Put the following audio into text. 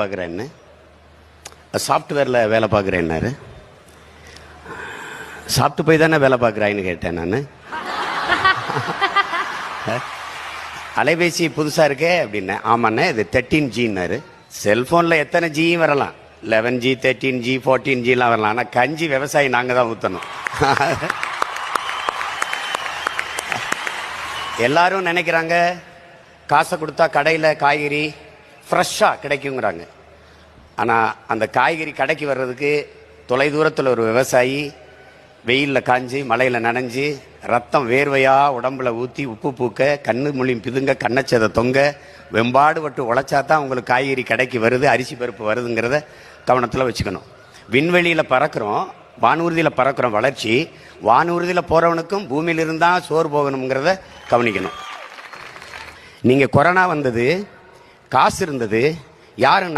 பார்க்குறேன்னு சாஃப்ட்வேரில் வேலை பார்க்குறேன்னாரு. சாப்பிட்டு போய் தானே வேலை பார்க்குறாயின்னு கேட்டேன் நான். அலைபேசி புதுசாக இருக்கே அப்படின்னேன். ஆமாண்ணே இது 13Gன்னாரு. செல்ஃபோனில் எத்தனை ஜியும் வரலாம், 11G 13G 14Gலாம் வரலாம். ஆனால் கஞ்சி விவசாயி நாங்கள் தான் ஊற்றணும். எல்லாரும் நினைக்கிறாங்க காசை கொடுத்தா கடையில் காய்கறி ஃப்ரெஷ்ஷாக கிடைக்குங்கிறாங்க. ஆனால் அந்த காய்கறி கடைக்கு வர்றதுக்கு தொலை தூரத்தில் ஒரு விவசாயி வெயிலில் காஞ்சி மழையில் நனைஞ்சி ரத்தம் வேர்வையாக உடம்புல ஊற்றி உப்பு பூக்க கண்ணு மொழி பிதுங்க கண்ணச்சதை தொங்க வெம்பாடு பட்டு உழைச்சா தான் உங்களுக்கு காய்கறி கடைக்கு வருது, அரிசி பருப்பு வருதுங்கிறத கவனத்தில் வச்சுக்கணும். விண்வெளியில் பறக்கிறோம், வானூர்தியில் பறக்கிறோம். வளர்ச்சி வானூர்தியில் போகிறவனுக்கும் பூமியில் இருந்தால் சோறு போகணுங்கிறத கவனிக்கணும். நீங்கள் கொரோனா வந்தது, காசு இருந்தது, யாரும்